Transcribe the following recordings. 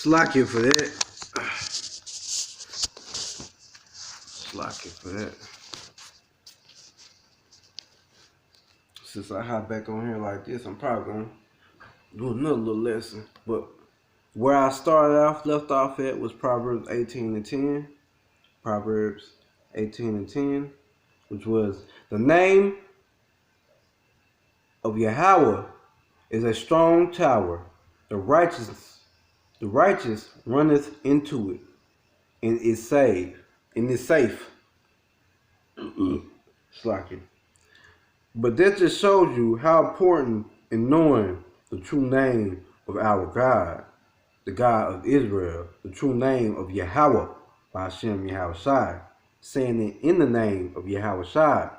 Slack it for that. Slack it for that. Since I hop back on here like this, I'm probably gonna do another little lesson. But where I left off at was Proverbs 18:10. Proverbs 18:10, which was the name of Yahawah is a strong tower. The righteous runneth into it and is saved. And is safe. Slacking. But that just shows you how important in knowing the true name of our God, the God of Israel, the true name of Yahawah, bahashem, yahawashi, saying it in the name of yahawashi.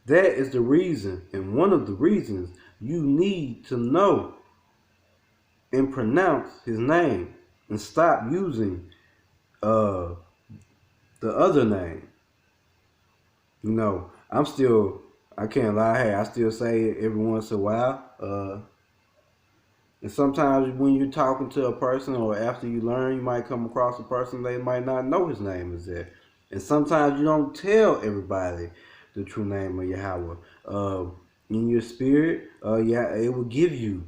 That is the reason, and one of the reasons, you need to know and pronounce his name and stop using the other name. You know, I can't lie, hey, I still say it every once in a while. And sometimes when you're talking to a person or after you learn, you might come across a person, they might not know his name is that. And sometimes you don't tell everybody the true name of Yahawah. In your spirit, it will give you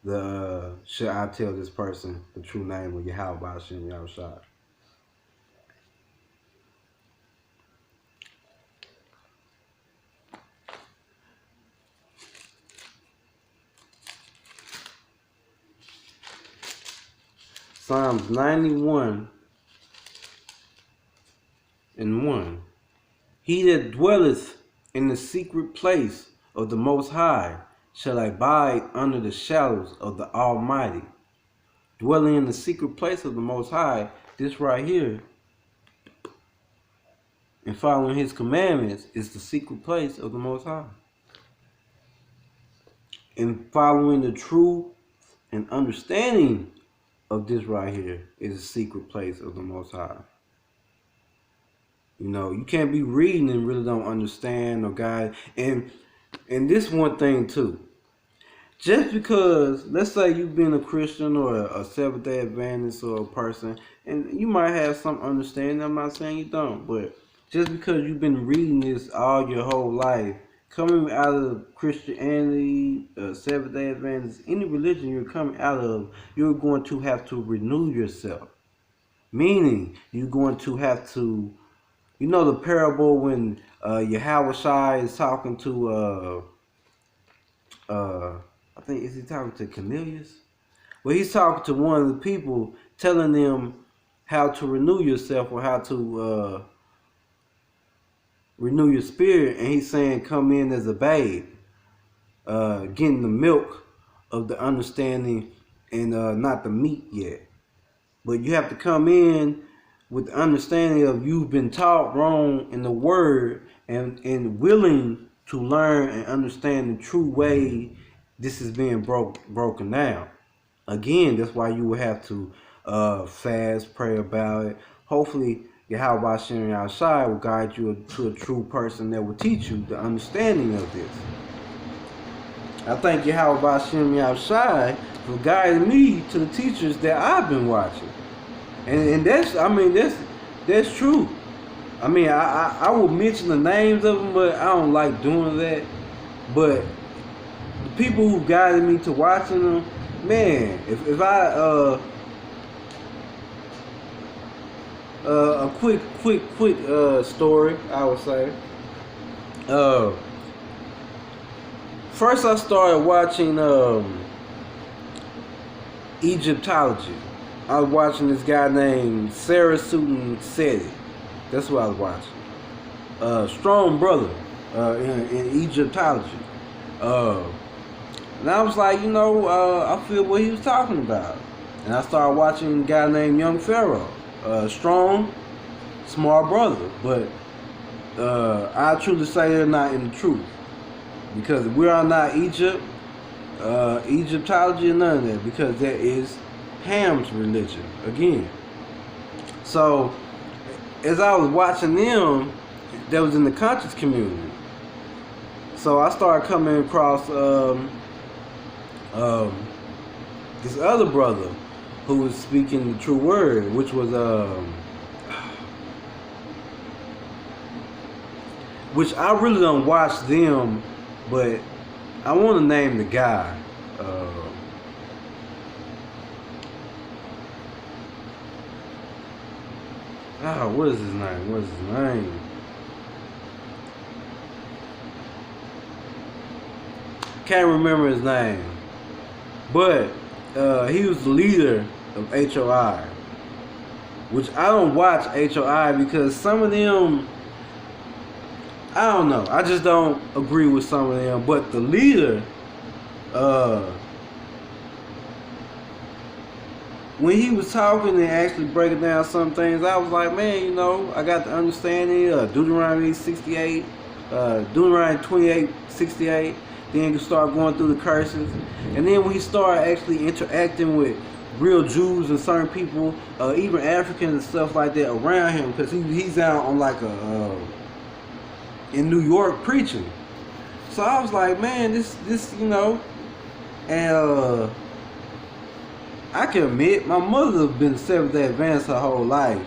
the, should I tell this person the true name of Yahawah, bahashem, yahawashi. Psalms 91:1. He that dwelleth in the secret place of the Most High shall abide under the shadows of the Almighty. Dwelling in the secret place of the Most High, this right here, and following his commandments is the secret place of the Most High. And following the truth and understanding of this right here is a secret place of the Most High. You know, you can't be reading and really don't understand or guide. And this one thing too. Just because, let's say you've been a Christian or a Seventh-day Adventist or a person, and you might have some understanding. I'm not saying you don't, but just because you've been reading this all your whole life, coming out of Christianity, Seventh-day Adventist, any religion you're coming out of, you're going to have to renew yourself. Meaning, you're going to have to, you know the parable when yahawashi is talking to, I think, is he talking to Cornelius? Well, he's talking to one of the people, telling them how to renew yourself or how to renew your spirit, and he's saying come in as a babe, getting the milk of the understanding and not the meat yet. But you have to come in with the understanding of you've been taught wrong in the word and willing to learn and understand the true way this is being broken down. Again, that's why you will have to fast, pray about it. Hopefully, Yahawah, bahashem, yahawashi will guide you to a true person that will teach you the understanding of this. I thank Yahawah, bahashem, yahawashi for guiding me to the teachers that I've been watching. And that's, I mean, that's true. I mean, I will mention the names of them, but I don't like doing that. But the people who guided me to watching them, man, if I a quick story, I would say. First I started watching Egyptology. I was watching this guy named Sarah Susan Seti. That's what I was watching. Strong brother in Egyptology. And I was like, you know, I feel what he was talking about. And I started watching a guy named Young Pharaoh. Strong, smart brother. But I truly say they're not in the truth. Because we are not Egyptology or none of that. Because that is Ham's religion, again. So, as I was watching them, that was in the conscious community. So I started coming across this other brother who was speaking the true word, which was which I really don't watch them, but I want to name the guy. What is his name? What is his name? Can't remember his name, but he was the leader of HOI, which I don't watch HOI because some of them, I don't know, I just don't agree with some of them. But the leader, when he was talking and actually breaking down some things, I was like, man, you know, I got the understanding of Deuteronomy 68, Deuteronomy 28:68. Then you start going through the curses, and then when he started actually interacting with real Jews and certain people, even Africans and stuff like that around him, because he's out on like in New York preaching. So I was like, man, this you know, and I can admit my mother been Seventh-day Adventist her whole life,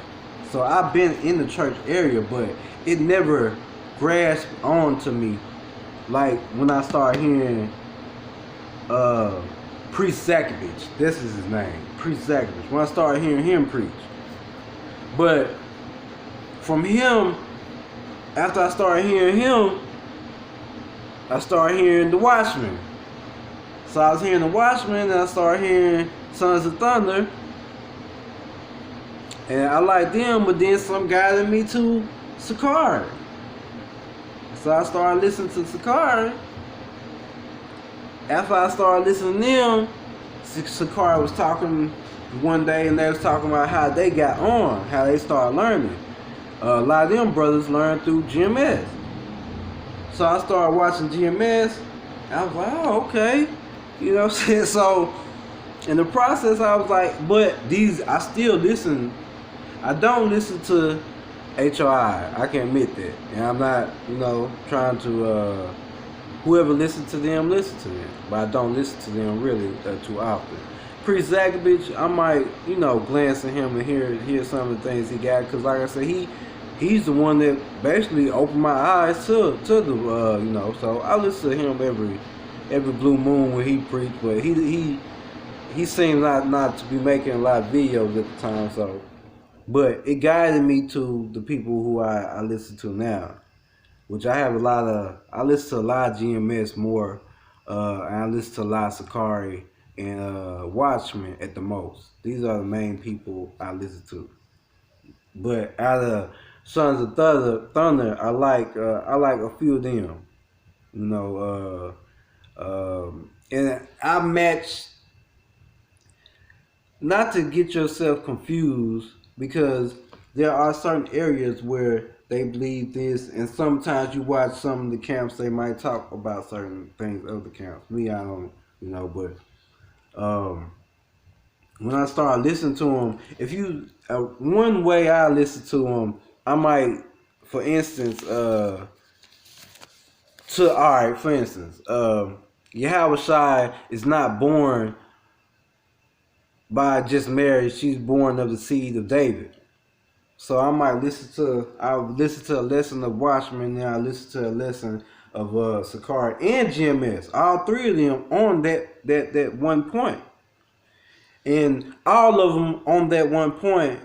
so I've been in the church area, but it never grasped on to me like when I started hearing Priest Zakovich. This is his name, Priest Zakovich. When I started hearing him preach, but from him, after I started hearing him, I started hearing the Watchmen. So I was hearing the Watchmen, and I started hearing Sons of Thunder, and I like them. But then some guided me to Sakari. So I started listening to Sakari. After I started listening to them, Sakari was talking one day, and they was talking about how they got on, how they started learning. A lot of them brothers learned through GMS. So I started watching GMS, and I was like, oh, okay. You know what I'm saying? So in the process, I was like, but these, I still listen. I don't listen to HOI. I can admit that. And I'm not, you know, trying to, whoever listens to them, listen to them. But I don't listen to them really too often. Priest Zakovich, I might, you know, glance at him and hear some of the things he got. Because like I said, he's the one that basically opened my eyes to the, you know. So I listen to him every blue moon when he preached. But he seemed not to be making a lot of videos at the time, so. But it guided me to the people who I listen to now, which I have I listen to a lot of GMS more, and I listen to a lot of Sakari and Watchmen at the most. These are the main people I listen to. But out of Sons of Thunder, I like a few of them, you know, and I match. Not to get yourself confused, because there are certain areas where they believe this, and sometimes you watch some of the camps, they might talk about certain things of the camps. Me, I don't, you know, but when I start listening to them, if you, one way I listen to them, I might, for instance, yahawashi is not born by just marriage. She's born of the seed of David. So I might I'll listen to a lesson of Watchmen, and I'll listen to a lesson of Sakari and GMS. All three of them on that one point. And all of them on that one point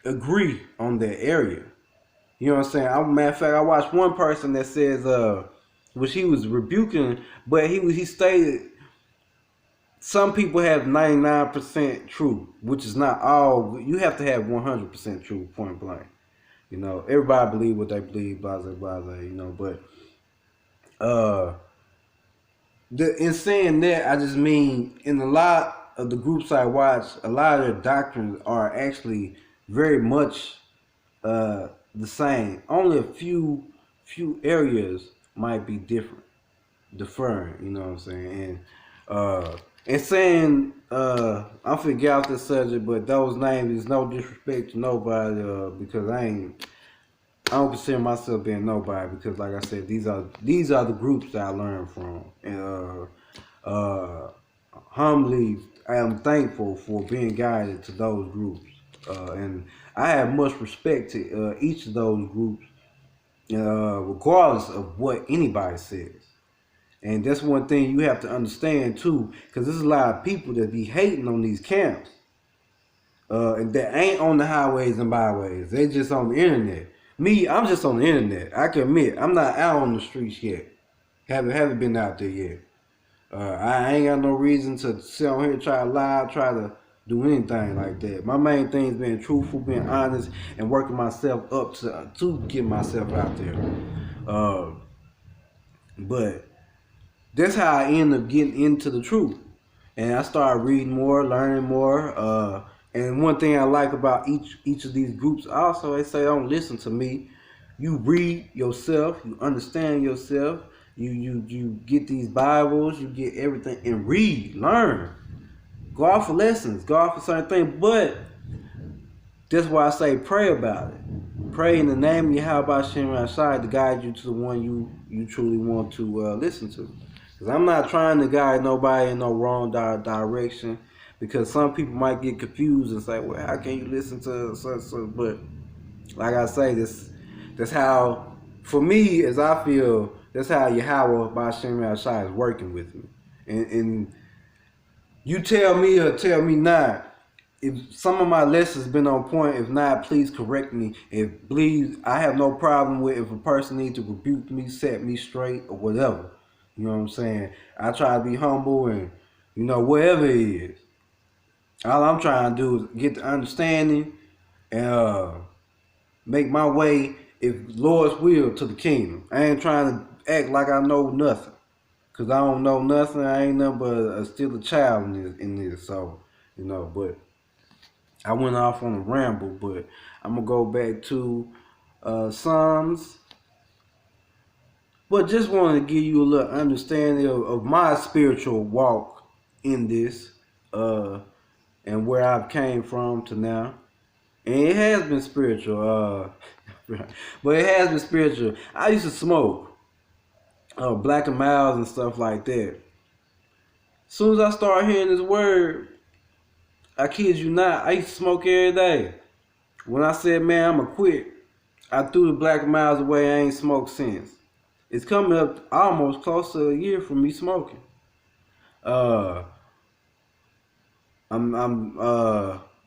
agree on that area. You know what I'm saying? Matter of fact, I watched one person that says, which he was rebuking, but he stated, some people have 99% truth, which is not all. You have to have 100% truth, point blank. You know, everybody believe what they believe, blah, blah, blah, blah, you know, but in saying that, I just mean in a lot of the groups I watch, a lot of their doctrines are actually very much the same. Only a few areas might be different, you know what I'm saying? And saying, I'm finna get off this subject, but those names is no disrespect to nobody, because I don't consider myself being nobody, because like I said, these are the groups that I learned from, and humbly I am thankful for being guided to those groups. And I have much respect to each of those groups, regardless of what anybody says. And that's one thing you have to understand too, because there's a lot of people that be hating on these camps, and that ain't on the highways and byways. They just on the internet. Me, I'm just on the internet. I can admit, I'm not out on the streets yet. Haven't been out there yet. I ain't got no reason to sit on here, try to lie, try to do anything like that. My main thing is being truthful, being honest, and working myself up to get myself out there. But that's how I end up getting into the truth. And I started reading more, learning more. And one thing I like about each of these groups also, they say don't listen to me. You read yourself, you understand yourself, you get these Bibles, you get everything, and read, learn. Go out for lessons, go out for certain things. But that's why I say pray about it. Pray in the name of yahawashi to guide you to the one you truly want to listen to. Because I'm not trying to guide nobody in no wrong direction. Because some people might get confused and say, well, how can you listen to such? But like I say, that's how, for me, as I feel, that's how Yahawah bahashem is working with me. And you tell me or tell me not, if some of my lessons been on point, if not, please correct me. If please, I have no problem with if a person needs to rebuke me, set me straight, or whatever. You know what I'm saying? I try to be humble and, whatever it is. All I'm trying to do is get the understanding and make my way, if Lord's will, to the kingdom. I ain't trying to act like I know nothing. Because I don't know nothing. I ain't nothing but still a child in this. So, but I went off on a ramble, but I'm going to go back to Psalms. But just wanted to give you a little understanding of my spiritual walk in this, and where I've came from to now. And it has been spiritual, but it has been spiritual. I used to smoke, Black and Miles and stuff like that. As soon as I started hearing this word, I kid you not, I used to smoke every day. When I said, man, I'm going to quit, I threw the Black and Miles away. I ain't smoked since. It's coming up almost close to a year from me smoking. I'm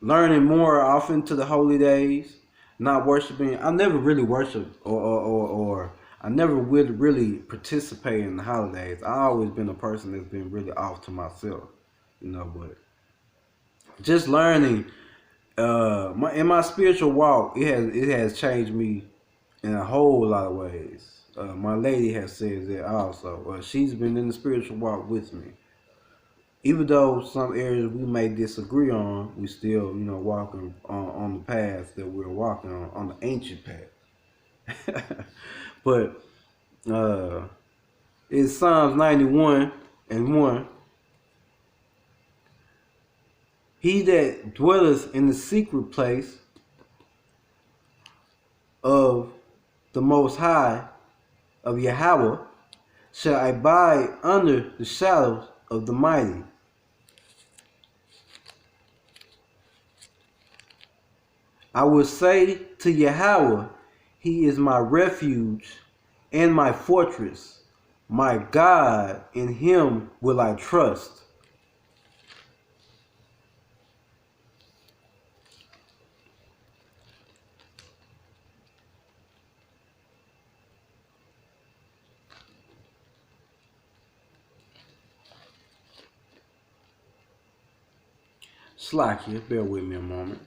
learning more off into the holy days, not worshiping. I never really worshiped or I never would really participate in the holidays. I always been a person that's been really off to myself, but just learning in my spiritual walk, it has changed me in a whole lot of ways. My lady has said that also. She's been in the spiritual walk with me. Even though some areas we may disagree on, we still, walking on the path that we're walking on the ancient path. But it's Psalms 91:1. He that dwelleth in the secret place of the Most High, of Yahawah, shall abide under the shadows of the mighty. I will say to Yahawah, He is my refuge and my fortress. My God, in Him will I trust. Slack here, bear with me a moment.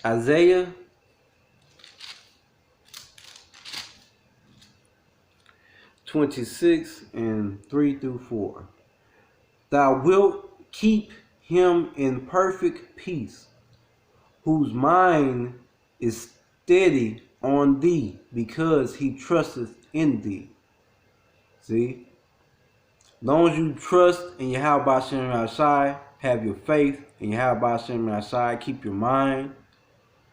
Isaiah 26:3-4. Thou wilt keep him in perfect peace, whose mind is steady on thee, because he trusteth in thee. See? As long as you trust in Yahawah bahashem, have your faith in Yahawah bahashem, keep your mind,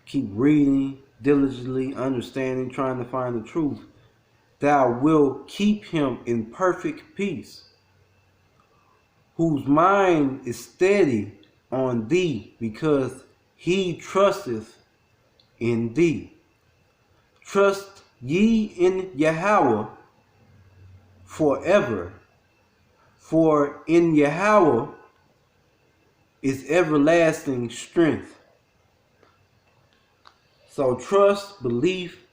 keep reading diligently, understanding, trying to find the truth, thou wilt keep him in perfect peace, whose mind is steady on thee, because he trusteth in thee. Trust ye in Yahawah forever, for in Yahawah is everlasting strength. So trust, belief,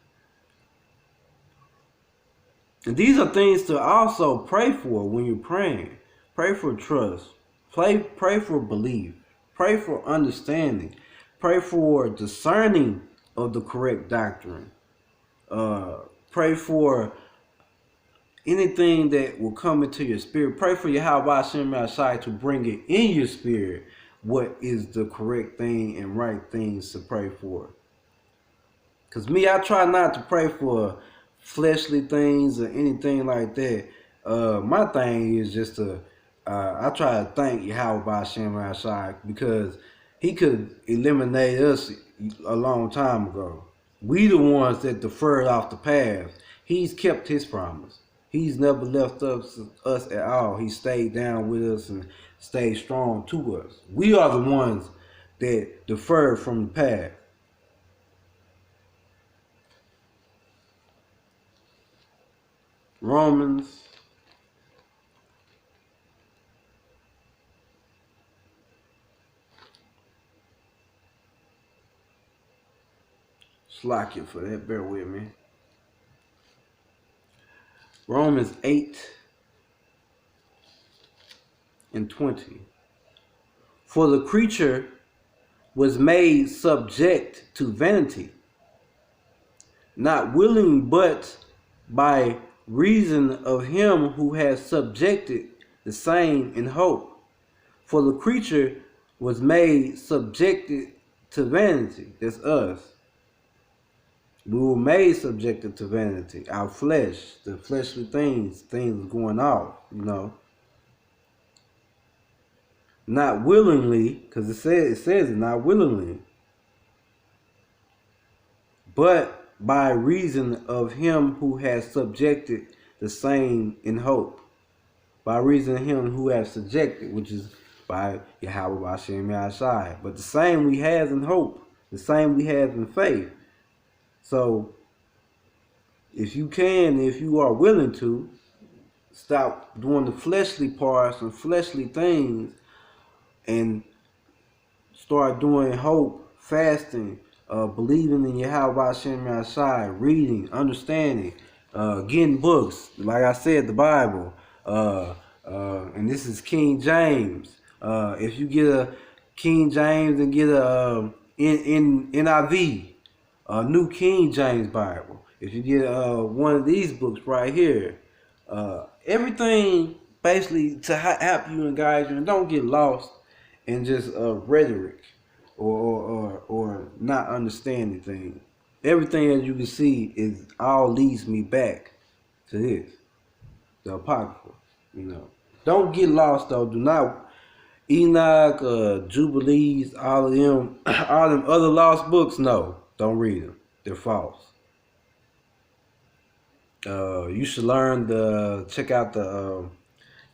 and these are things to also pray for when you're praying. Pray for trust. Pray for belief. Pray for understanding. Pray for discerning of the correct doctrine. Pray for anything that will come into your spirit. Pray for yahawashi to bring it in your spirit what is the correct thing and right things to pray for. Because me, I try not to pray for fleshly things or anything like that. My thing is just to, I try to thank Yahweh bahashem because he could eliminate us a long time ago. We the ones that deferred off the path. He's kept his promise. He's never left us at all. He stayed down with us and stayed strong to us. We are the ones that deferred from the path. Romans slack you for that, bear with me. Romans 8:20. For the creature was made subject to vanity, not willing, but by reason of him who has subjected the same in hope. For the creature was made subjected to vanity. That's us. We were made subjected to vanity. Our flesh, the fleshly things going off, Not willingly, because it says it, not willingly, but by reason of him who has subjected the same in hope. By reason of him who has subjected, which is by Yahawah bahashem. But the same we have in hope, the same we have in faith. So, if you are willing to, stop doing the fleshly parts and fleshly things and start doing hope, fasting, believing in Yahawah bahashem, reading, understanding, getting books. Like I said, the Bible. And this is King James. If you get a King James and get a NIV, New King James Bible. If you get one of these books right here, everything basically to help you and guide you, and don't get lost in just rhetoric or not understanding things. Everything as you can see is all leads me back to this, the Apocrypha. Don't get lost though. Do not Enoch, Jubilees, all of them, all them other lost books. No, don't read them. They're false. You should learn check out the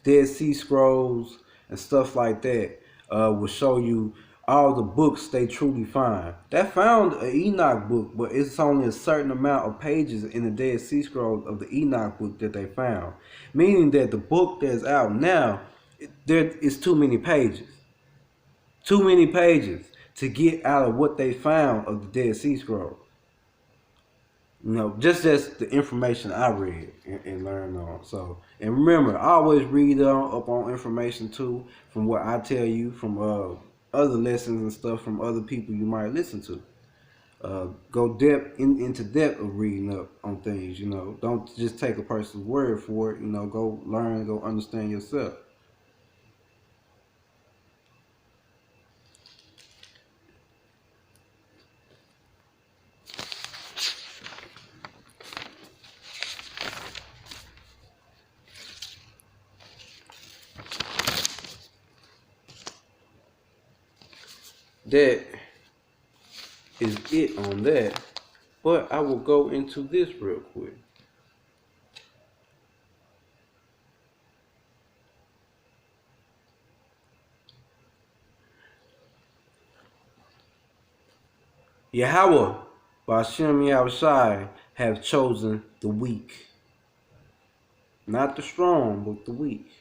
Dead Sea Scrolls and stuff like that. Will show you all the books they truly find. They found an Enoch book, but it's only a certain amount of pages in the Dead Sea Scrolls of the Enoch book that they found. Meaning that the book that's out now, there is too many pages. Too many pages to get out of what they found of the Dead Sea Scrolls. Just the information I read and learned on. So, and remember, always read up on information too, from what I tell you, from other lessons and stuff from other people you might listen to. Go into depth of reading up on things. Don't just take a person's word for it. Go learn, go understand yourself. That is it on that, but I will go into this real quick. Yahawah, bahashem, yahawashi, have chosen the weak. Not the strong, but the weak.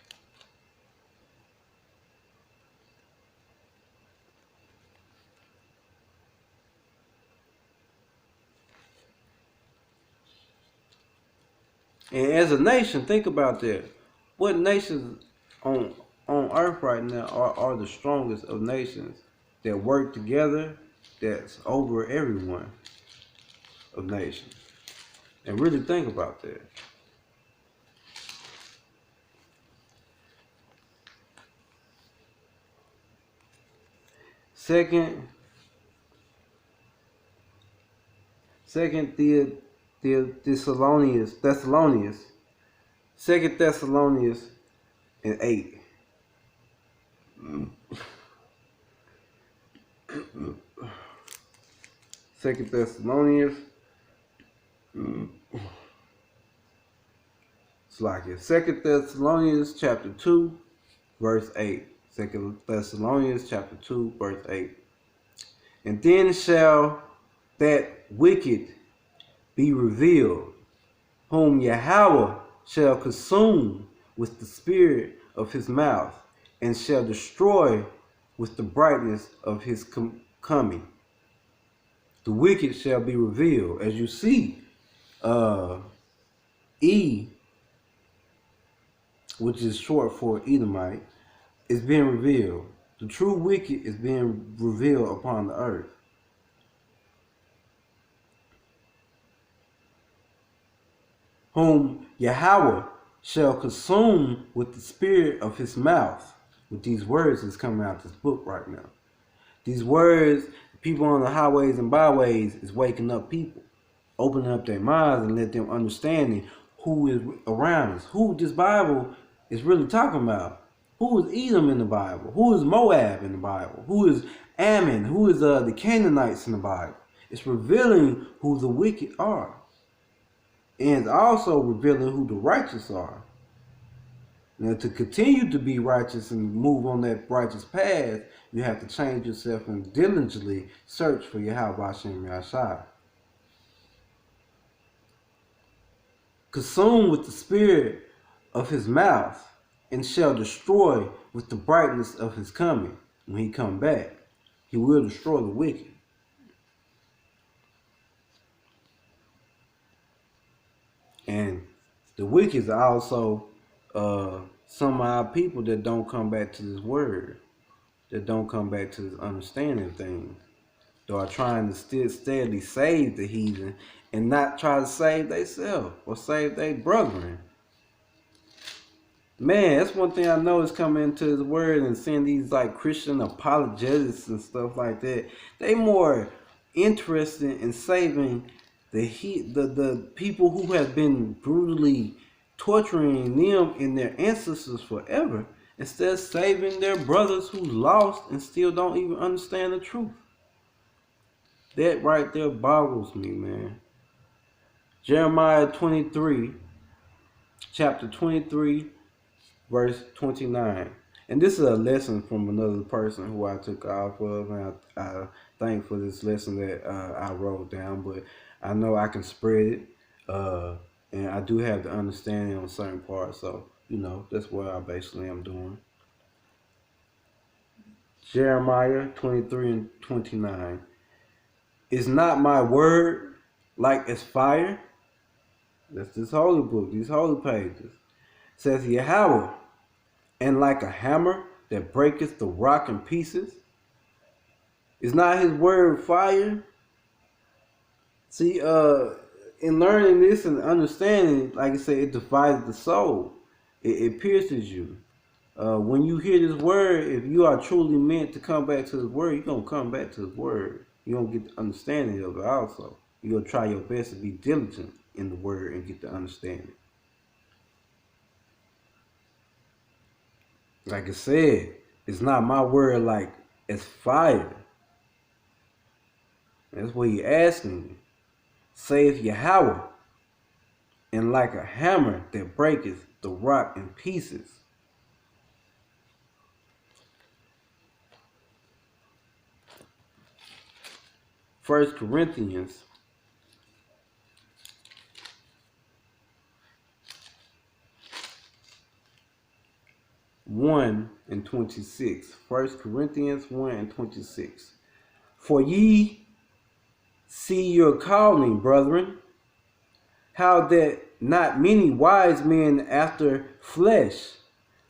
And as a nation, think about that. What nations on earth right now are the strongest of nations that work together, that's over everyone of nations? And really think about that. Second Thessalonians, Second Thessalonians and 8. Second Thessalonians, it's like it. Second Thessalonians chapter 2, verse 8. Second Thessalonians chapter 2, verse 8. And then shall that wicked be revealed, whom Yahawah shall consume with the spirit of his mouth, and shall destroy with the brightness of his coming. The wicked shall be revealed. As you see, E, which is short for Edomite, is being revealed. The true wicked is being revealed upon the earth. Whom Yahawah shall consume with the spirit of his mouth. With these words that's coming out this book right now. These words, people on the highways and byways is waking up people, opening up their minds and let them understand who is around us, who this Bible is really talking about. Who is Edom in the Bible? Who is Moab in the Bible? Who is Ammon? Who is the Canaanites in the Bible? It's revealing who the wicked are. And it's also revealing who the righteous are. Now, to continue to be righteous and move on that righteous path, you have to change yourself and diligently search for yahawah and yahawashi. Consume with the spirit of his mouth, and shall destroy with the brightness of his coming. When he come back, he will destroy the wicked. And the wicked are also some of our people that don't come back to this word, that don't come back to this understanding things. They are trying to still steadily save the heathen and not try to save themselves or save their brethren. Man, that's one thing I know is coming into the word and seeing these like Christian apologetics and stuff like that. They more interested in saving the people who have been brutally torturing them and their ancestors forever, instead of saving their brothers who lost and still don't even understand the truth. That right there boggles me, man. Jeremiah 23, chapter 23, verse 29. And this is a lesson from another person who I took off of, and I thank for this lesson that I wrote down, but I know I can spread it, and I do have the understanding on certain parts, so, you know, that's what I basically am doing. Jeremiah 23 and 29. Is not my word like as fire? That's this holy book, these holy pages. Says Yahawah, and like a hammer that breaketh the rock in pieces. Is not his word fire? See, in learning this and understanding, like I said, it divides the soul. It pierces you. When you hear this word, if you are truly meant to come back to this word, you're going to come back to this word. You're going to get the understanding of it also. You're going to try your best to be diligent in the word and get the understanding. Like I said, it's not my word like as fire. That's what he's asking you. Saith Yahawah, and like a hammer that breaketh the rock in pieces. 1 Corinthians 1:26. 1 Corinthians 1:26. For ye see your calling, brethren, how that not many wise men after flesh,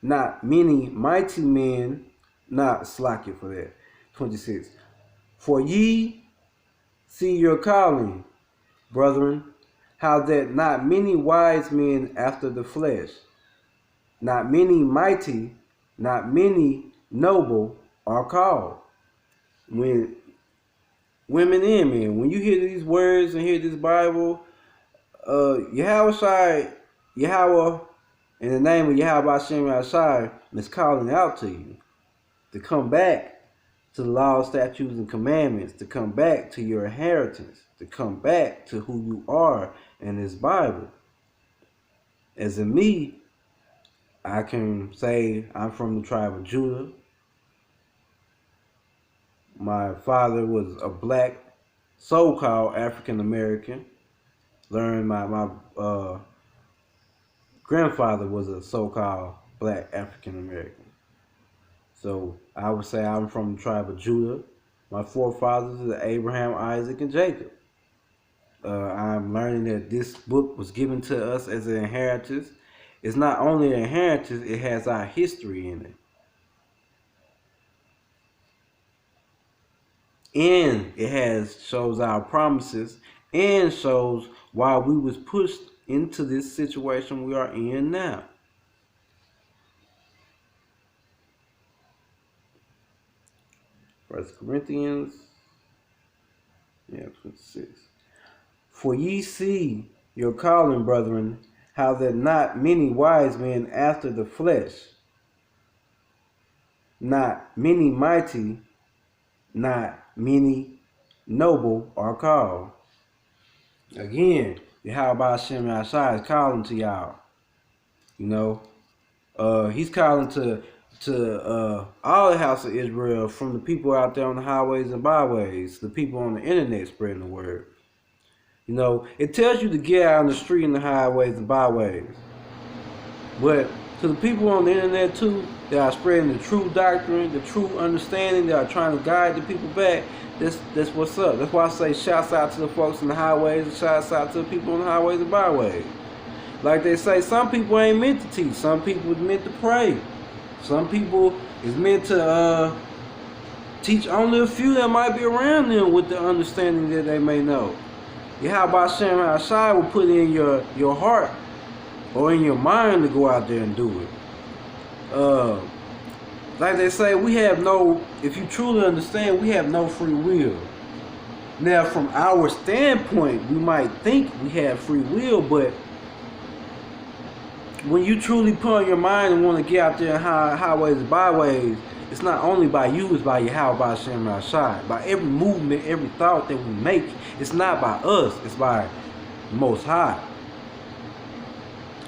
not many mighty men, not slack it for that. 26. For ye see your calling, brethren, how that not many wise men after the flesh, not many mighty, not many noble are called. When women and men, when you hear these words and hear this Bible, yahawashi, Yahawah, in the name of bahashem is calling out to you to come back to the laws, statutes, and commandments, to come back to your inheritance, to come back to who you are in this Bible. As in me, I can say I'm from the tribe of Judah. My father was a black, so-called African American. Learned my grandfather was a so-called black African American. So I would say I'm from the tribe of Judah. My forefathers are Abraham, Isaac, and Jacob. I'm learning that this book was given to us as an inheritance. It's not only an inheritance, it has our history in it. And it shows our promises and shows why we was pushed into this situation we are in now. First Corinthians 26. For ye see your calling, brethren, how that not many wise men after the flesh, not many mighty, not many noble are called. Again, bahashem is calling to y'all. You know, he's calling to all the house of Israel, from the people out there on the highways and byways, the people on the internet spreading the word. You know, it tells you to get out on the street and the highways and byways. But to the people on the internet too, that are spreading the true doctrine, the true understanding, that are trying to guide the people back, that's what's up. That's why I say shouts out to the folks in the highways and shouts out to the people on the highways and byways. Like they say, some people ain't meant to teach. Some people is meant to pray. Some people is meant to teach only a few that might be around them with the understanding that they may know. Yahawashi will put in your heart or in your mind to go out there and do it. Like they say, if you truly understand, we have no free will. Now, from our standpoint, we might think we have free will, but when you truly put on your mind and want to get out there in highways and byways, it's not only by you, it's by Yahawah, by every movement, every thought that we make. It's not by us, it's by the Most High.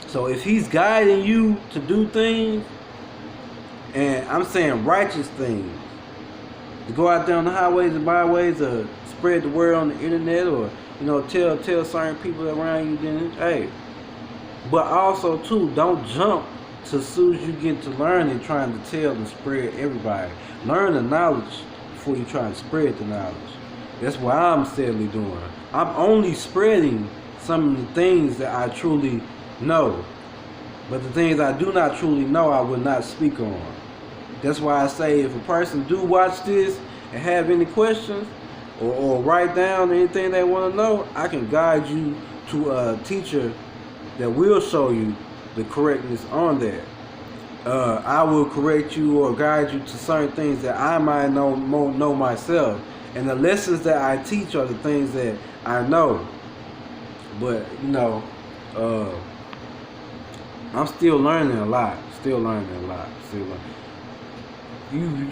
So if he's guiding you to do things, and I'm saying righteous things, to go out there on the highways and byways, or spread the word on the internet, or tell certain people around you, then hey. But also too, don't jump to as soon as you get to learning, trying to tell and spread everybody. Learn the knowledge before you try to spread the knowledge. That's what I'm steadily doing. I'm only spreading some of the things that I truly know. But the things I do not truly know, I will not speak on. That's why I say, if a person do watch this and have any questions, or write down anything they want to know, I can guide you to a teacher that will show you the correctness on that. I will correct you or guide you to certain things that I might know myself. And the lessons that I teach are the things that I know. But, I'm still learning a lot.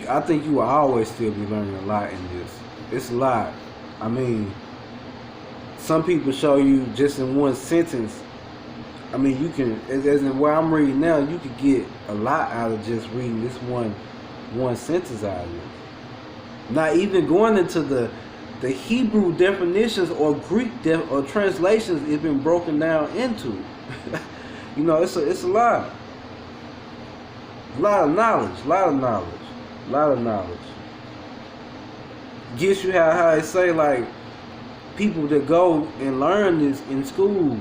I think you will always still be learning a lot in this. It's a lot. I mean, some people show you just in one sentence. I mean, you can, as in where I'm reading now, you could get a lot out of just reading this one sentence out of it. Not even going into the the Hebrew definitions or Greek or translations it's been broken down into. You know, it's a lot of knowledge. Gets you how I say, like, people that go and learn this in school,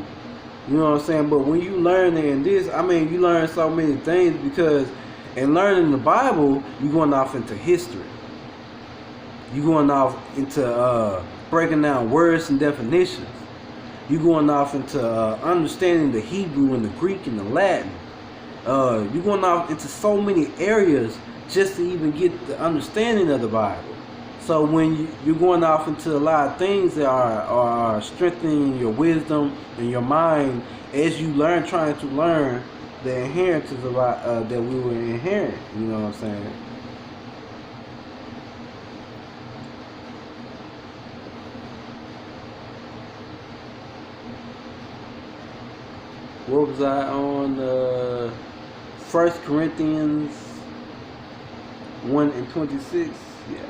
you know what I'm saying? But when you learn it in this, I mean, you learn so many things, because in learning the Bible, you're going off into history. You're going off into breaking down words and definitions. You're going off into understanding the Hebrew and the Greek and the Latin. You're going off into so many areas just to even get the understanding of the Bible. So when you're going off into a lot of things that are strengthening your wisdom and your mind as you trying to learn the inheritance of that we were inheriting. You know what I'm saying? What was I on? 1 Corinthians 1:26. Yeah.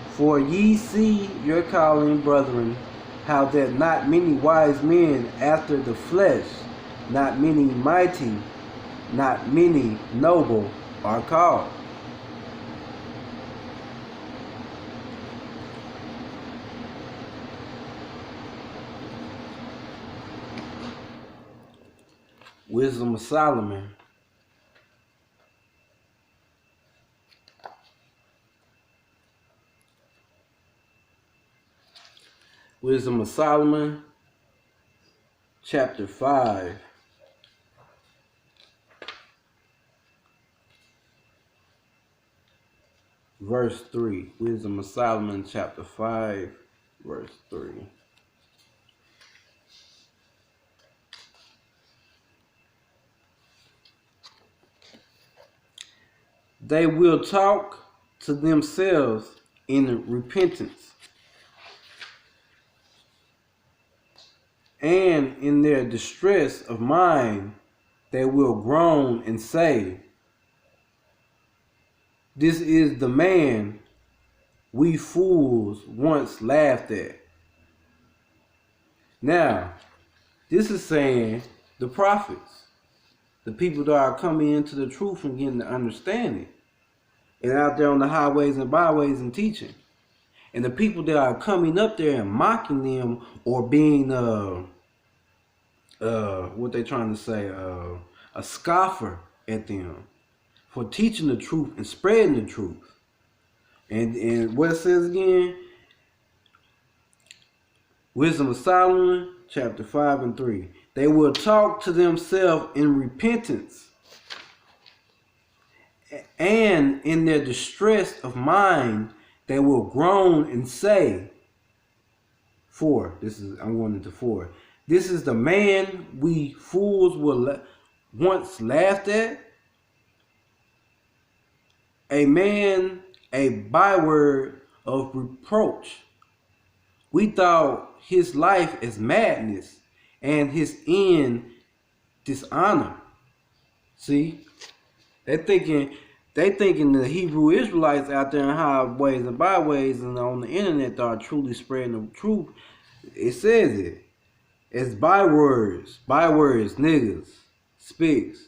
For ye see your calling, brethren, how that not many wise men after the flesh, not many mighty, not many noble are called. Wisdom of Solomon. Wisdom of Solomon, chapter 5. Verse 3. Wisdom of Solomon, chapter 5, verse 3. They will talk to themselves in repentance, and in their distress of mind they will groan and say, this is the man we fools once laughed at. Now, this is saying the prophets, the people that are coming into the truth and getting the understanding, and out there on the highways and byways and teaching. And the people that are coming up there and mocking them, or being what they trying to say, a scoffer at them for teaching the truth and spreading the truth. And what it says again, Wisdom of Solomon, chapter 5 and 3. They will talk to themselves in repentance, and in their distress of mind they will groan and say, 4. I'm going into 4. This is the man we fools were once laughed at, a man, a byword of reproach. We thought his life is madness and his end dishonor. See, they thinking the Hebrew Israelites out there in highways and byways and on the internet that are truly spreading the truth. It says it. It's bywords, niggas, spics,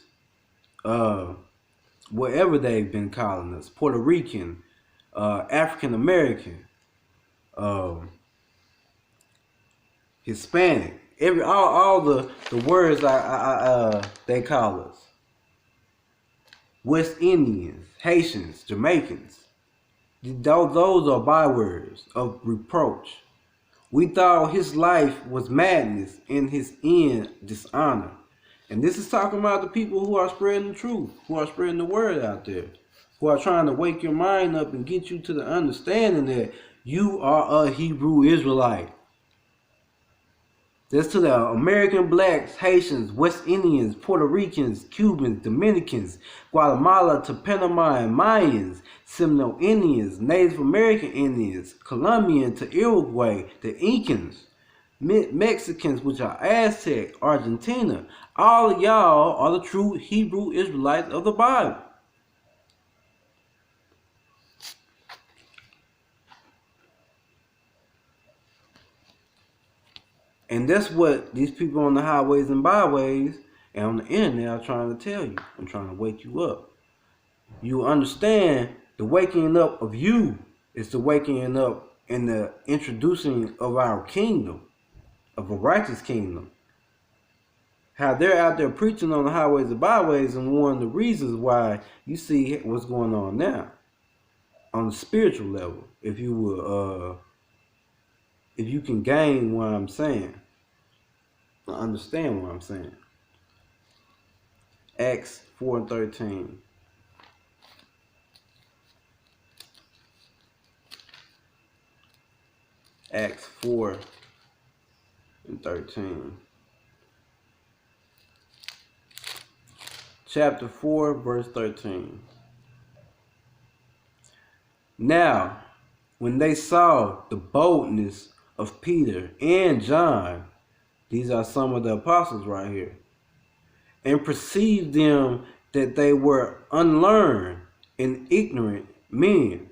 whatever they've been calling us, Puerto Rican, African American, Hispanic, all the words they call us. West Indians, Haitians, Jamaicans. Those are bywords of reproach. We thought his life was madness and his end dishonor. And this is talking about the people who are spreading the truth, who are spreading the word out there, who are trying to wake your mind up and get you to the understanding that you are a Hebrew Israelite. That's to the American blacks, Haitians, West Indians, Puerto Ricans, Cubans, Dominicans, Guatemala to Panama and Mayans, Seminole Indians, Native American Indians, Colombian to Uruguay, the Incans, Mexicans, which are Aztec, Argentina. All of y'all are the true Hebrew Israelites of the Bible. And that's what these people on the highways and byways and on the internet are trying to tell you. I'm trying to wake you up. You understand the waking up of you is the waking up and the introducing of our kingdom, of a righteous kingdom. How they're out there preaching on the highways and byways, and one of the reasons why you see what's going on now on the spiritual level, if you will, if you can gain what I'm saying, understand what I'm saying. Acts 4:13. Acts 4:13. Chapter 4, verse 13. Now, when they saw the boldness of Peter and John, these are some of the apostles right here, and perceived them that they were unlearned and ignorant men,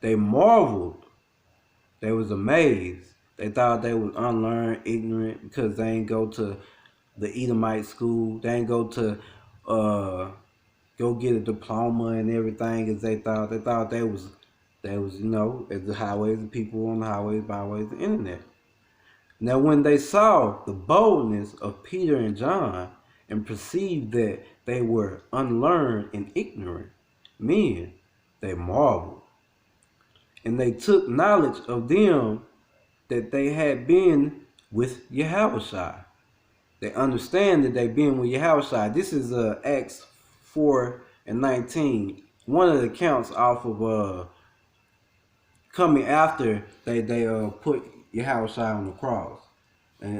they marveled. They was amazed. They thought they was unlearned, ignorant, because they ain't go to the Edomite school. They ain't go to go get a diploma and everything, as they thought. They thought they was as the highways and people on the highways, byways, the internet. Now when they saw the boldness of Peter and John and perceived that they were unlearned and ignorant men, they marveled. And they took knowledge of them that they had been with yahawashi. They understand that they've been with yahawashi. This is Acts 4:19. One of the accounts off of coming after they put yahawashi on the cross. And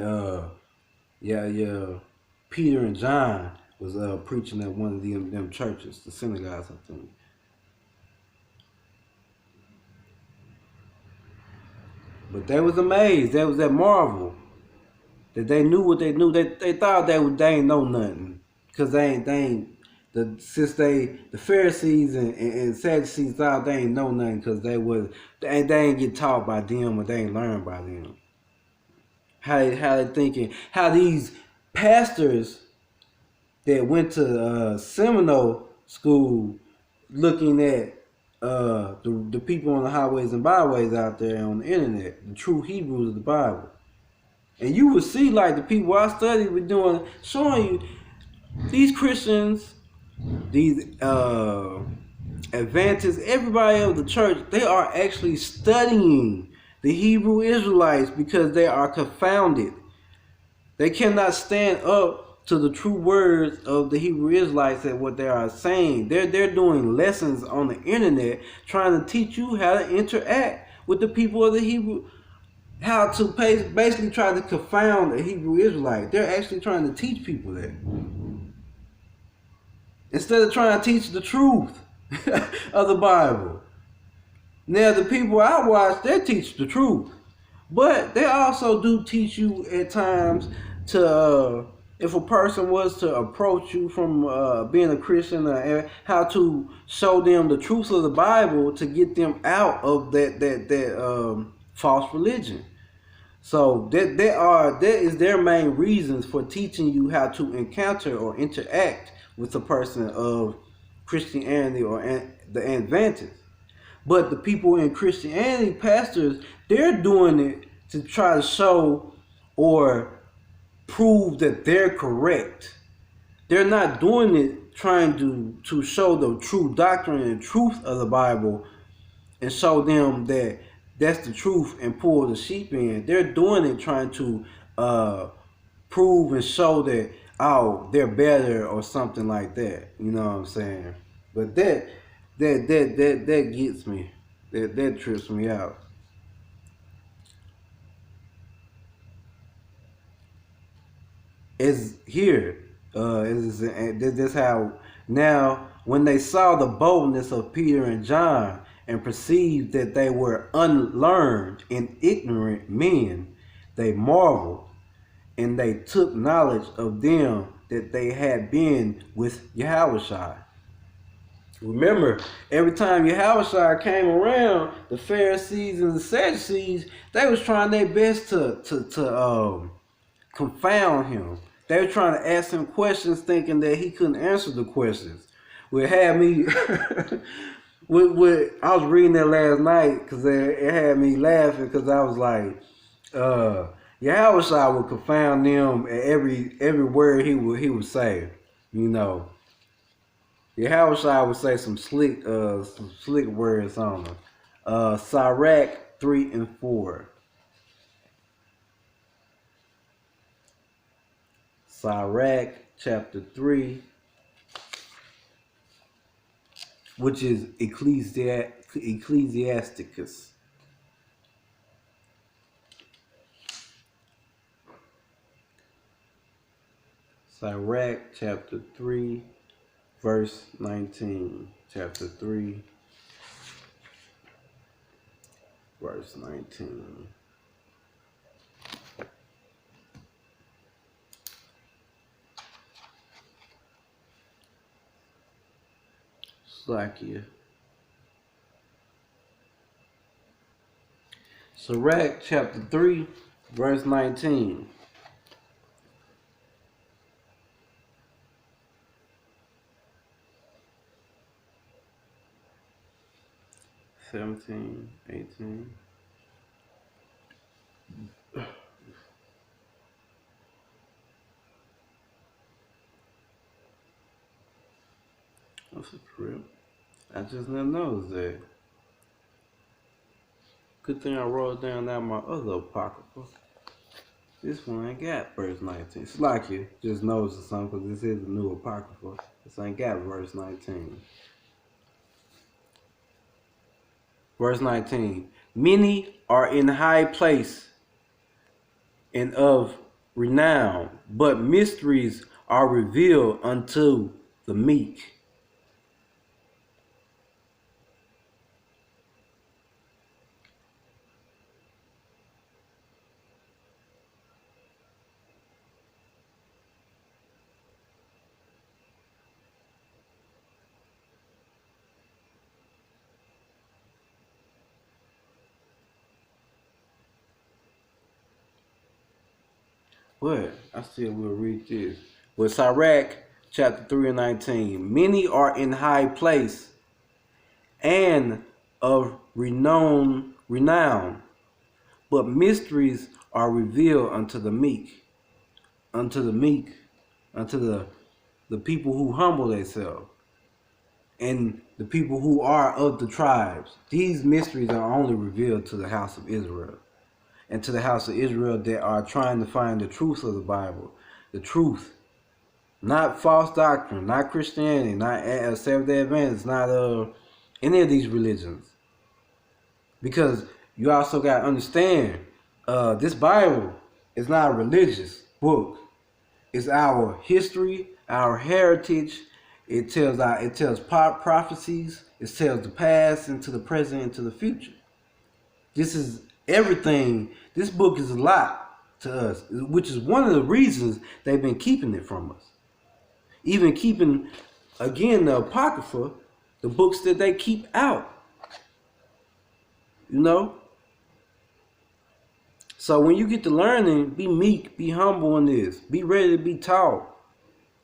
Peter and John was preaching at one of them churches, the synagogues, I think. But they was amazed. They was at marvel that they knew what they knew. They thought they ain't know nothing, because the Pharisees and Sadducees thought they ain't know nothing, because they ain't get taught by them, or they ain't learned by them. How they thinking? How these pastors that went to Seminole school looking at the people on the highways and byways out there on the internet, the true Hebrews of the Bible. And you would see, like, the people I studied were doing, showing you these Christians, these Adventists, everybody of the church, they are actually studying the Hebrew Israelites because they are confounded. They cannot stand up to the true words of the Hebrew Israelites and what they are saying. They're doing lessons on the internet trying to teach you how to interact with the people of the Hebrew, how to basically try to confound the Hebrew Israelite. They're actually trying to teach people that, instead of trying to teach the truth of the Bible. Now, the people I watch, they teach the truth, but they also do teach you at times to, if a person was to approach you from being a Christian, how to show them the truth of the Bible to get them out of that false religion. So that is their main reasons for teaching you how to encounter or interact with a person of Christianity or the Adventists. But the people in Christianity, pastors, they're doing it to try to show or prove that they're correct. They're not doing it trying to show the true doctrine and truth of the Bible and show them that that's the truth and pull the sheep in. They're doing it trying to prove and show that, oh, they're better or something like that. You know what I'm saying? But that gets me. That trips me out. Is here. That's how. Now, when they saw the boldness of Peter and John and perceived that they were unlearned and ignorant men, they marveled, and they took knowledge of them that they had been with yahawashi. Remember, every time yahawashi came around, the Pharisees and the Sadducees, they was trying their best to confound him. They were trying to ask him questions thinking that he couldn't answer the questions. What had me, I was reading that last night because it had me laughing because I was like, yahawashi would confound them at every word he would say. You know, yahawashi would say some slick words on them. Sirach 3 and 4. Sirach chapter 3, which is Ecclesiasticus. Sirach chapter 3, verse 19. Chapter 3, verse 19. Slakia. Sirach chapter 3, verse 19. (17, 18). What's a trip? I just never noticed that. Good thing I wrote down that my other apocrypha. This one ain't got verse 19. Slakia just noticed something because this is a new apocrypha. This ain't got verse 19. Verse 19. Many are in high place and of renown, but mysteries are revealed unto the meek. But I still will read this. With Sirach chapter 3 and 19. Many are in high place and of renown, but mysteries are revealed unto the meek. Unto the people who humble themselves. And the people who are of the tribes. These mysteries are only revealed to the house of Israel. And to the house of Israel that are trying to find the truth of the Bible. The truth. Not false doctrine, not Christianity, not Seventh-day Adventists, not any of these religions. Because you also got to understand, this Bible is not a religious book. It's our history, our heritage. It tells prophecies. It tells the past into the present, into the future. This is everything. This book is a lot to us, which is one of the reasons they've been keeping it from us. Even keeping, again, the Apocrypha, the books that they keep out. You know? So when you get to learning, be meek, be humble in this. Be ready to be taught.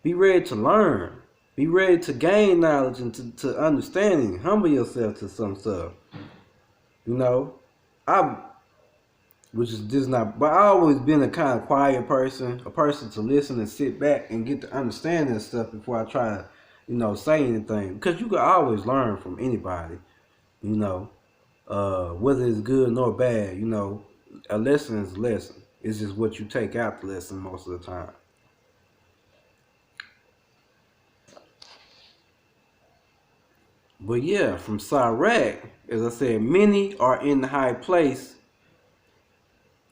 Be ready to learn. Be ready to gain knowledge and to understanding. Humble yourself to some stuff. You know? Which is just not, but I've always been a kind of quiet person, a person to listen and sit back and get to understanding stuff before I try to, say anything. Because you can always learn from anybody, whether it's good nor bad, a lesson is a lesson. It's just what you take out the lesson most of the time. But yeah, from Sirach, as I said, many are in the high place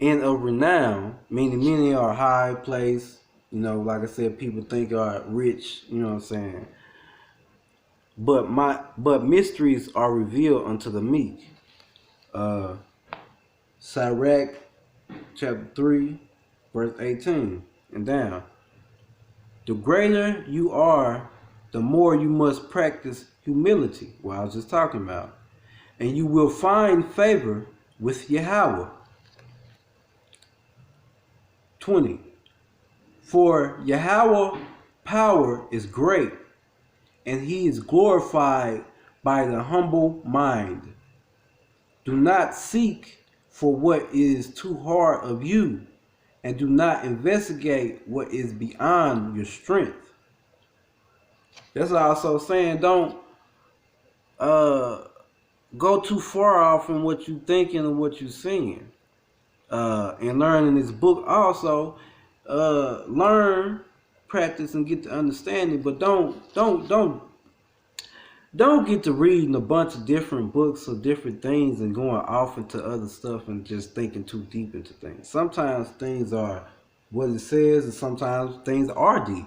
and of renown, meaning many are high place, like I said, people think are rich, you know what I'm saying? But mysteries are revealed unto the meek. Sirach chapter 3, verse 18 and down. The greater you are, the more you must practice humility, what I was just talking about. And you will find favor with Yahawah. 20. For Yahawah power is great, and he is glorified by the humble mind. Do not seek for what is too hard of you, and do not investigate what is beyond your strength. That's also saying don't go too far off from what you thinking and what you seeing. And learn in this book also, learn, practice, and get the understanding. But don't get to reading a bunch of different books or different things and going off into other stuff and just thinking too deep into things. Sometimes things are what it says, and sometimes things are deep.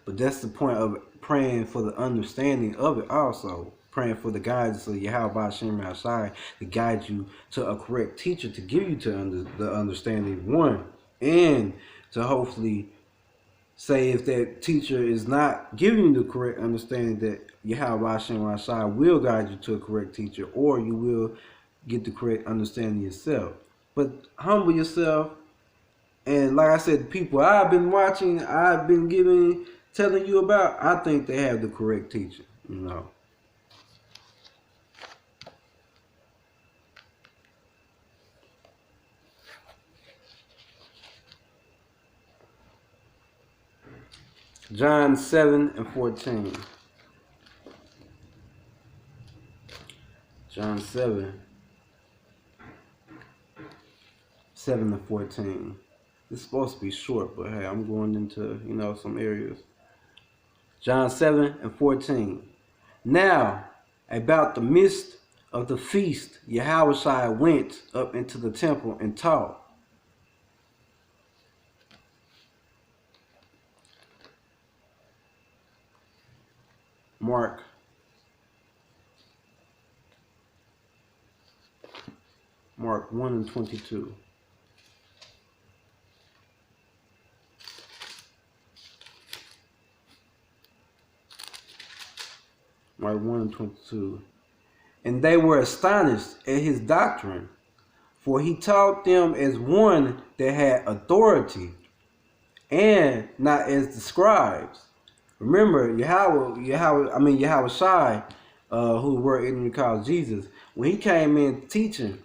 But that's the point of praying for the understanding of it also. Praying for the guidance of Yahawah bahashem outside to guide you to a correct teacher to give you to the understanding one, and to hopefully say if that teacher is not giving you the correct understanding, that Yahawah bahashem outside will guide you to a correct teacher, or you will get the correct understanding yourself. But humble yourself, and like I said, the people I've been watching, I've been telling you about, I think they have the correct teacher, you know. John 7:14. John 7:7-14. It's supposed to be short, but hey, I'm going into, some areas. John 7:14. Now, about the midst of the feast, yahawashi went up into the temple and taught. Mark 1:22. Mark 1:22. And they were astonished at his doctrine, for he taught them as one that had authority, and not as the scribes. Remember, Yahawashi, who were ignorant called Jesus, when he came in teaching,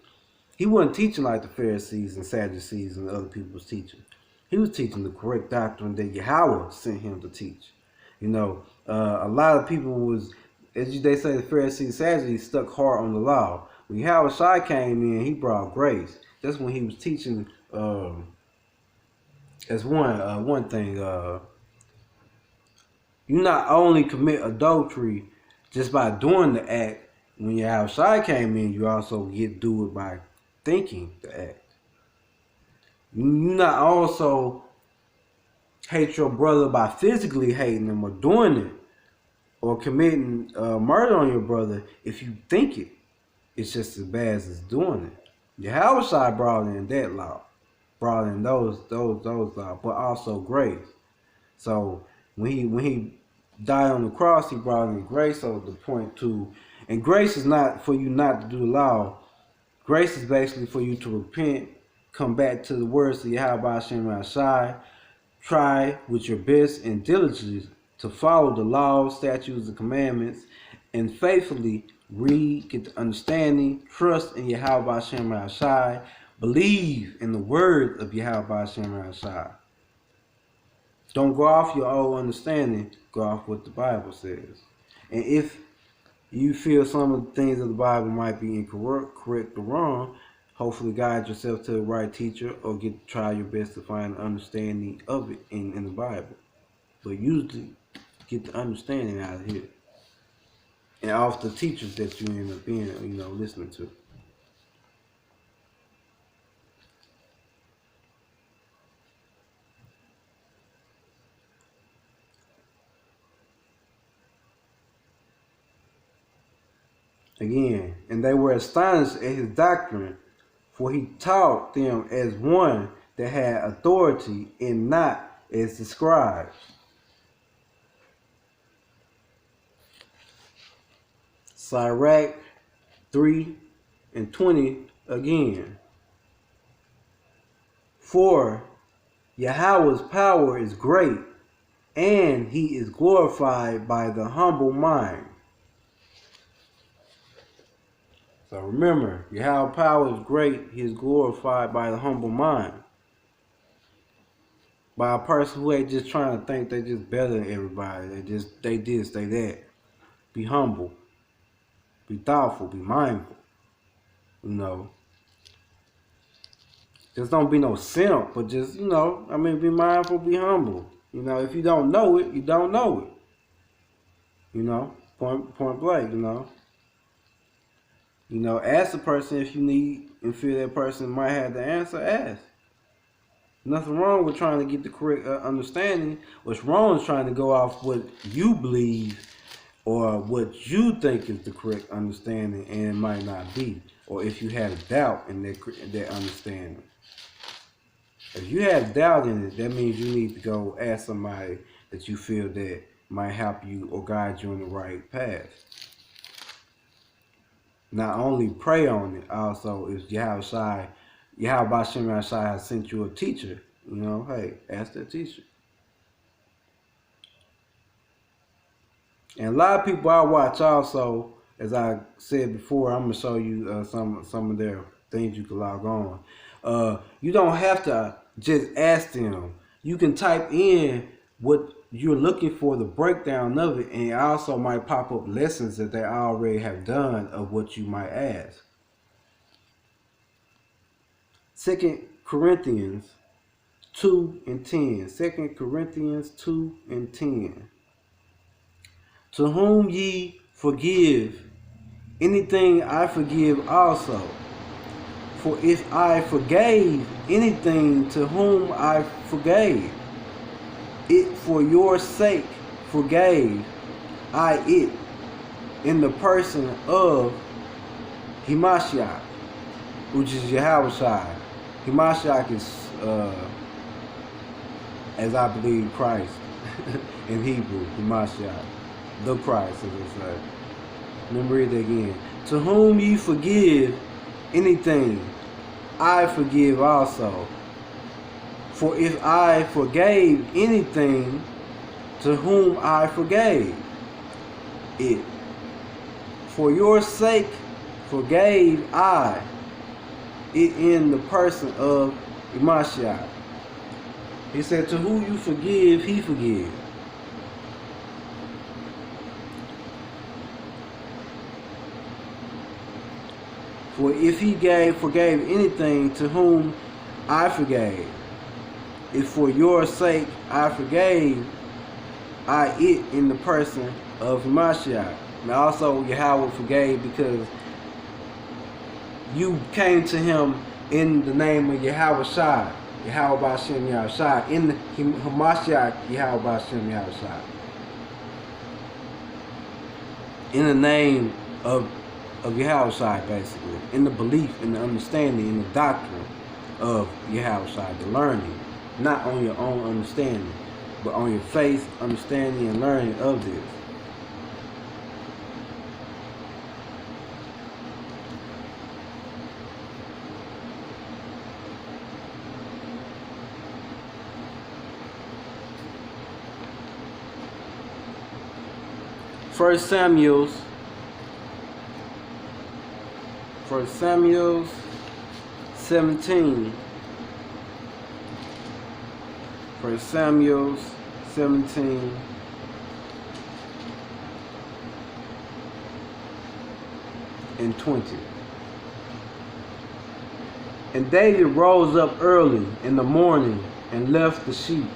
he wasn't teaching like the Pharisees and Sadducees and other people was teaching. He was teaching the correct doctrine that Yahawah sent him to teach. A lot of people was, as they say, the Pharisees and Sadducees stuck hard on the law. When Yahawashi came in, he brought grace. That's when he was teaching. As one thing, you not only commit adultery just by doing the act. When Yahawashi came in, you also do it by thinking the act. You not also hate your brother by physically hating him or doing it, or committing murder on your brother if you think it. It's just as bad as doing it. Yahawashi brought in that law, brought in those laws, but also grace. So when he died on the cross, he brought in grace. So the point too, and grace is not for you not to do the law. Grace is basically for you to repent, come back to the words of Yahawah bahashem outside, try with your best and diligence to follow the laws, statutes, and commandments, and faithfully read, get the understanding, trust in Yahawah bahashem outside, believe in the word of Yahawah bahashem outside. Don't go off your own understanding, go off what the Bible says. And if you feel some of the things of the Bible might be incorrect, correct, or wrong, hopefully guide yourself to the right teacher, or try your best to find an understanding of it in the Bible. But usually get the understanding out of here, and off the teachers that you end up being, listening to. Again, and they were astonished at his doctrine, for he taught them as one that had authority, and not as the scribes. Sirach 3:20 again. For Yahweh's power is great, and he is glorified by the humble mind. So remember, Yahweh's power is great, he is glorified by the humble mind. By a person who ain't just trying to think they just better than everybody. They this, they that. Be humble. Be thoughtful. Be mindful. You know. Just don't be no simp, but just, be mindful, be humble. If you don't know it, you don't know it. Point blank, ask the person if you need and feel that person might have the answer, ask. Nothing wrong with trying to get the correct understanding. What's wrong is trying to go off what you believe or what you think is the correct understanding, and it might not be. Or if you have doubt in that understanding. If you have doubt in it, that means you need to go ask somebody that you feel that might help you or guide you on the right path. Not only pray on it, also if bahashem has sent you a teacher, hey, ask that teacher. And a lot of people I watch also, as I said before, I'm gonna show you some of their things you can log on. You don't have to just ask them. You can type in what you're looking for, the breakdown of it, and it also might pop up lessons that they already have done of what you might ask. 2 Corinthians 2 and 10. 2 Corinthians 2 and 10. To whom ye forgive anything, I forgive also. For if I forgave anything to whom I forgave, it for your sake forgave I it in the person of Hamashiach, which is yahawashi. Hamashiach is, as I believe, Christ in Hebrew, Hamashiach, the Christ, as I say. Let me read it again. To whom ye forgive anything, I forgive also. For if I forgave anything to whom I forgave, it for your sake forgave I it in the person of Hamashiach. He said, to who you forgive, he forgives. For if he forgave anything to whom I forgave, if for your sake I forgave I it in the person of Hamashiach. And also Yahweh forgave because you came to him in the name of yahawashi, Yahweh bahashem yahawashi, in the Hamashiach, Yahweh bahashem yahawashi. In the name of yahawashi, basically. In the belief, in the understanding, in the doctrine of yahawashi, the learning. Not on your own understanding, but on your faith, understanding, and learning of this. First Samuel 17. 1 Samuel 17 and 20. And David rose up early in the morning and left the sheep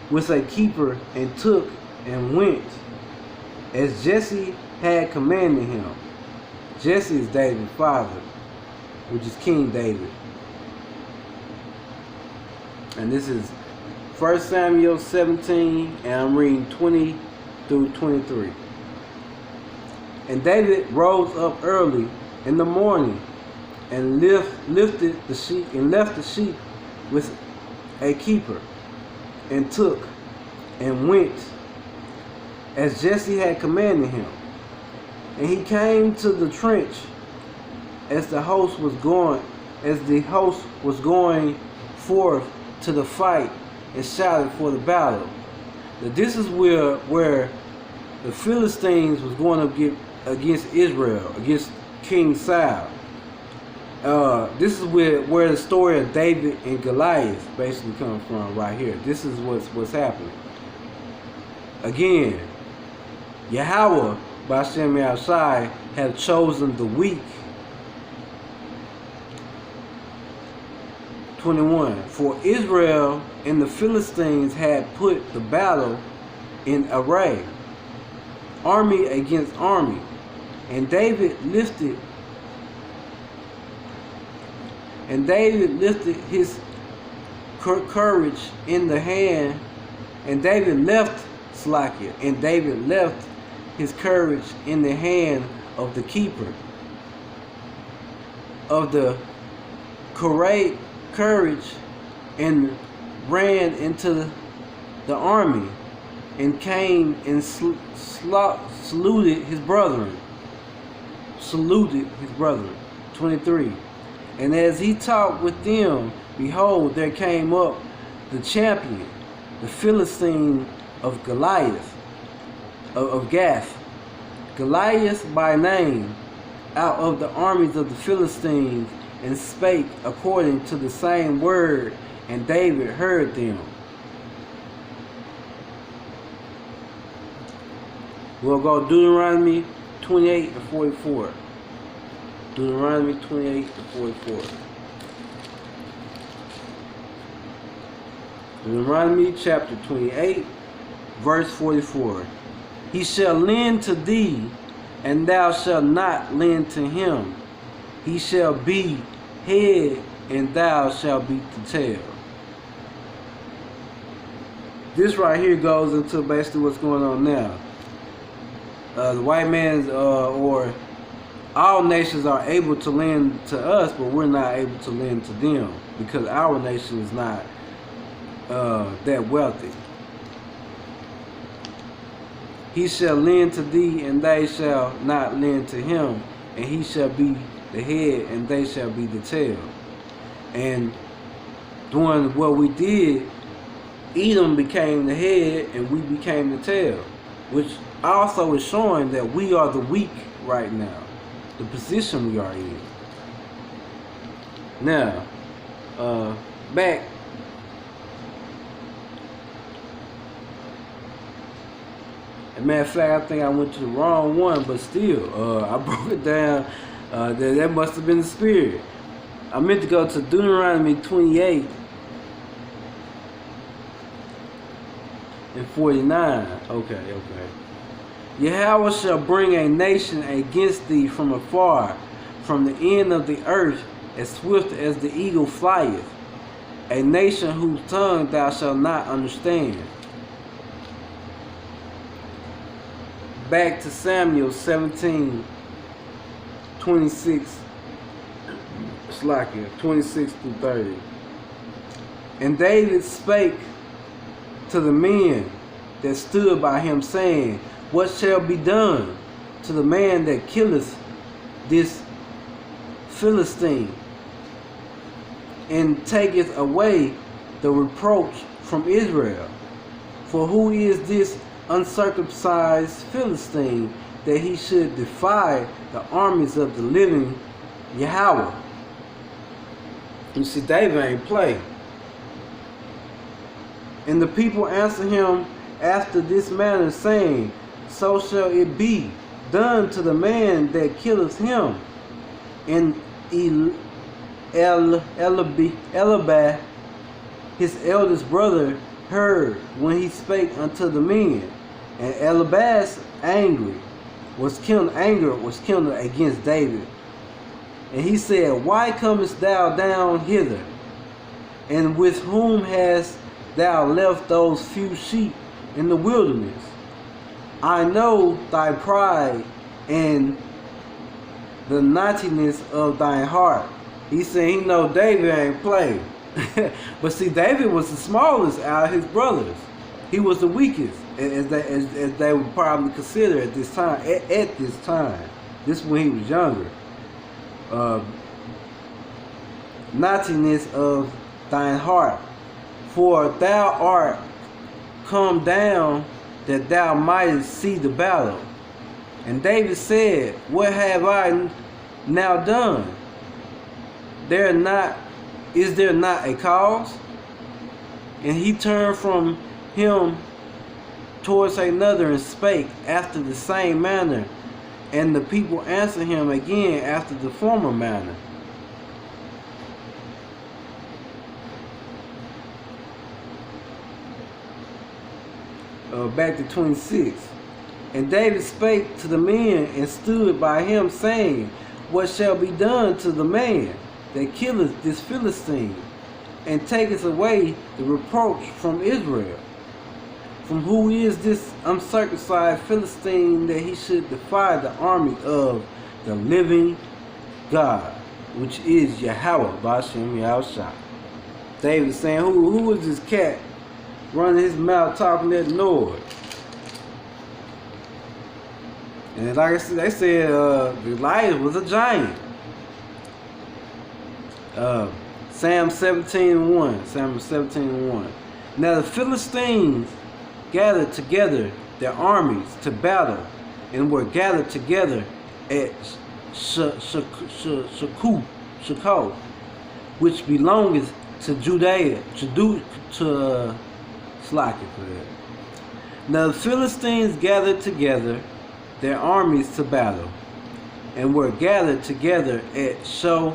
with a keeper and took and went as Jesse had commanded him. Jesse is David's father, which is King David. And this is 1 Samuel 17, and I'm reading 20 through 23. And David rose up early in the morning and lifted the sheep and left the sheep with a keeper, and took and went as Jesse had commanded him. And he came to the trench as the host was going forth to the fight and shouted for the battle. Now, this is where the Philistines was going to get against Israel, against King Saul. This is where the story of David and Goliath basically comes from right here. This is what's happening. Again, Yahawah, bahashem yahawashi, have chosen the weak. 21. For Israel and the Philistines had put the battle in array, army against army, and David lifted his courage in the hand, and David left his courage in the hand of the keeper of the courage, and ran into the army, and came and saluted his brethren. 23. And as he talked with them, behold, there came up the champion, the Philistine of Goliath, of Gath, Goliath by name, out of the armies of the Philistines, and spake according to the same word, and David heard them. We'll go Deuteronomy 28 and 44. Deuteronomy 28 and 44. Deuteronomy chapter 28, verse 44. He shall lend to thee, and thou shalt not lend to him. He shall be head, and thou shalt be the tail. This right here goes into basically what's going on now. The white man's or all nations are able to lend to us, but we're not able to lend to them because our nation is not that wealthy. He shall lend to thee, and they shall not lend to him, and he shall be the head, and they shall be the tail. And doing what we did, Edom became the head, and we became the tail, which also is showing that we are the weak right now, the position we are in. Now, back. As a matter of fact, I think I went to the wrong one, but still, I broke it down. That must have been the spirit. I meant to go to Deuteronomy 28 and 49. Okay. Yahawah shall bring a nation against thee from afar, from the end of the earth, as swift as the eagle flieth, a nation whose tongue thou shalt not understand. Back to Samuel 17, 26 through 30. And David spake to the men that stood by him, saying, what shall be done to the man that killeth this Philistine, and taketh away the reproach from Israel? For who is this uncircumcised Philistine, that he should defy the armies of the living Yahawah? You see, David ain't play. And the people answer him after this manner, saying, so shall it be done to the man that killeth him. And Elabah, his eldest brother, heard when he spake unto the men. And Elabah's anger was kindled against David. And he said, why comest thou down hither? And with whom hast thou left those few sheep in the wilderness? I know thy pride and the naughtiness of thine heart. He said he know David ain't play. But see, David was the smallest out of his brothers. He was the weakest, as they would probably consider at this time. At this time, this is when he was younger. Naughtiness of thine heart, for thou art come down that thou mightest see the battle. And David said, what have I now done? Is there not a cause? And he turned from him towards another and spake after the same manner. And the people answered him again after the former manner. Back to 26. And David spake to the men and stood by him, saying, what shall be done to the man that killeth this Philistine, and taketh away the reproach from Israel? From who is this uncircumcised Philistine that he should defy the army of the living God, which is Yahawah, bahashem, yahawashi? David saying, who is this cat running his mouth talking that noise? And like I said, they said Goliath was a giant. Psalm 17:1. Psalm 17:1. Now the Philistines gathered together their armies to battle, and were gathered together at Shecco, which belongeth to Judea, Now the Philistines gathered together their armies to battle, and were gathered together at Shecco,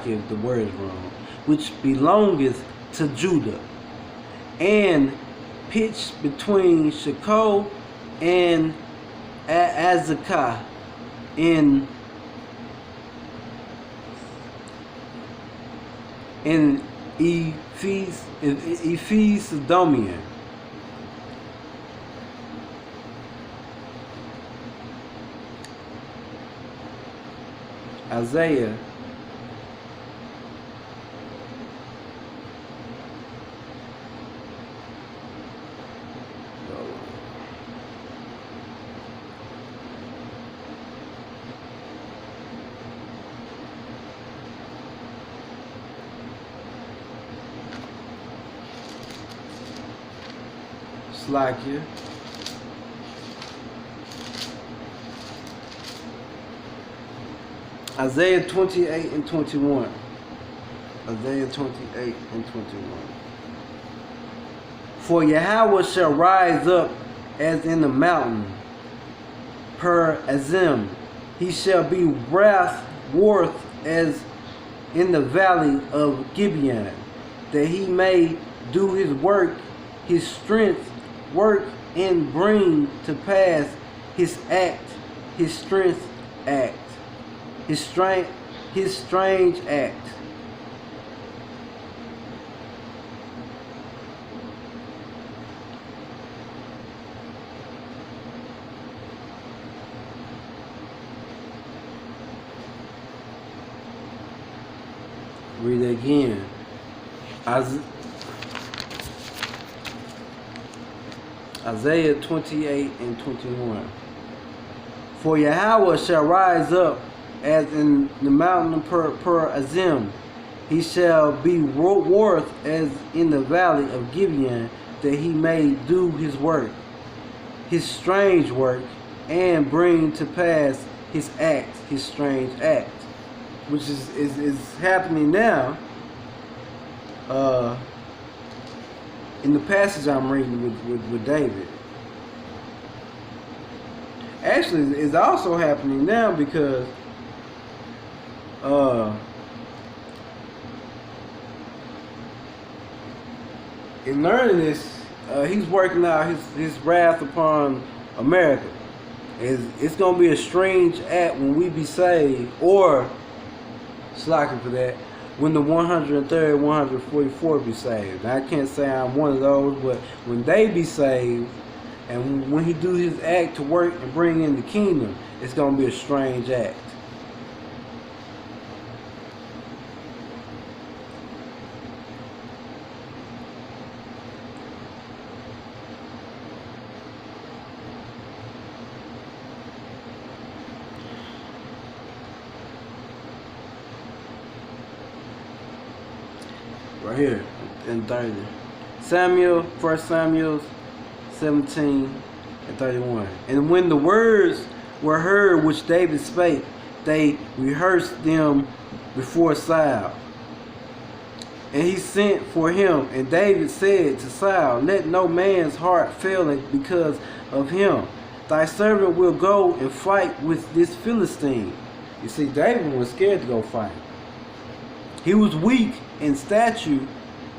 if the word is wrong, which belongeth to Judah, and pitched between Shecco and Azekah in Ephes-Dammim. Isaiah Slakia. Isaiah 28 and 21. Isaiah 28 and 21. For Yahawah shall rise up as in the mountain, per Azim. He shall be wrath worth as in the valley of Gibeon, that he may do his work, his strength work, and bring to pass his act, his strength act, his strange act. Read it again. Isaiah 28 and 21. For Yahawah shall rise up as in the mountain per Azim. He shall be worth as in the valley of Gibeon, that he may do his work, his strange work, and bring to pass his act, his strange act, which is happening now. In the passage I'm reading with David. Actually, it's also happening now because in learning this, he's working out his wrath upon America. It's going to be a strange act when we be saved, or slacking for that, when the 103rd, 144 be saved. Now, I can't say I'm one of those, but when they be saved, and when he do his act to work and bring in the kingdom, it's going to be a strange act. right here in 30. Samuel, 1 Samuel 17 and 31. And when the words were heard which David spake, they rehearsed them before Saul. And he sent for him, and David said to Saul, let no man's heart fail because of him. Thy servant will go and fight with this Philistine. You see, David was scared to go fight. He was weak in stature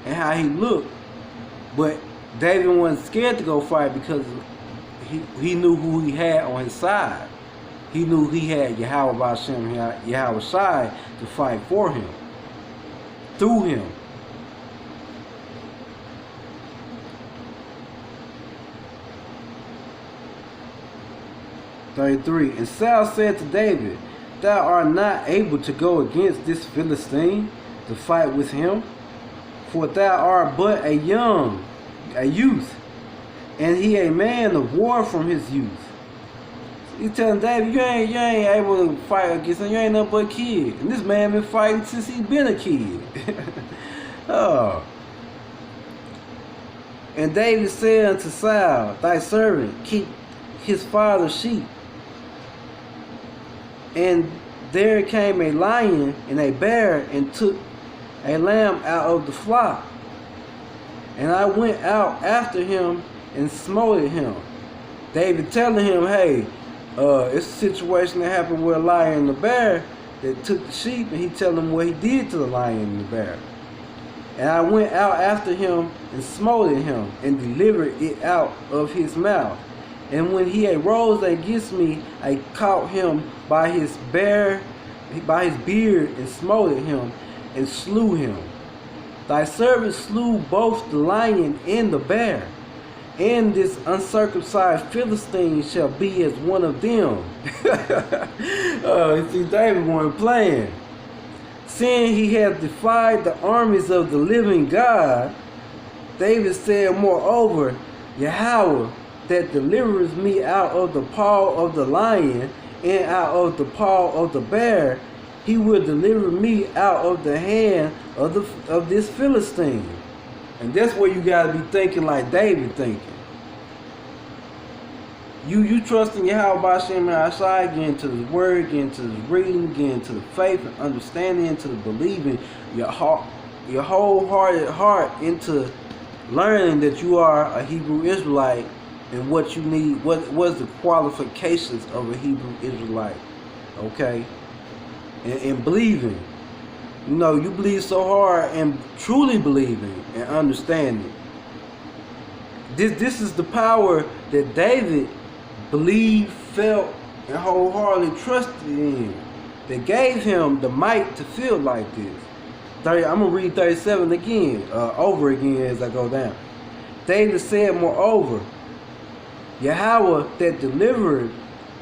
and how he looked, but David wasn't scared to go fight because he knew who he had on his side. He knew he had yahawah, bahashem, yahawashi to fight for him, through him. And Saul said to David, thou art not able to go against this Philistine to fight with him, for thou art but a youth, and he a man of war from his youth. He's telling David, you ain't able to fight against him. You ain't nothing but a kid. And this man been fighting since he been a kid. Oh. And David said unto Saul, thy servant keep his father's sheep. And there came a lion and a bear and took a lamb out of the flock. And I went out after him and smote him. David telling him, hey, it's a situation that happened with a lion and a bear that took the sheep, and he telling him what he did to the lion and the bear. And I went out after him and smote him and delivered it out of his mouth. And when he arose against me, I caught him by his beard and smote him and slew him. Thy servant slew both the lion and the bear, and this uncircumcised Philistine shall be as one of them. You see, David wasn't playing. Seeing he had defied the armies of the living God, David said, moreover, Yahawah, that delivers me out of the paw of the lion and out of the paw of the bear, he will deliver me out of the hand of this Philistine. And that's where you got to be thinking like David thinking. You trusting Yahawah, bahashem, yahawashi, get into his word, get into his reading, get into the faith and understanding, into the believing, your wholehearted heart into learning that you are a Hebrew Israelite and what you need, what's the qualifications of a Hebrew Israelite, okay? And believing. You know, you believe so hard and truly believing and understanding. This is the power that David believed, felt, and wholeheartedly trusted in, that gave him the might to feel like this. I'm going to read 37 again, over again as I go down. David said, moreover, Yahawah that delivered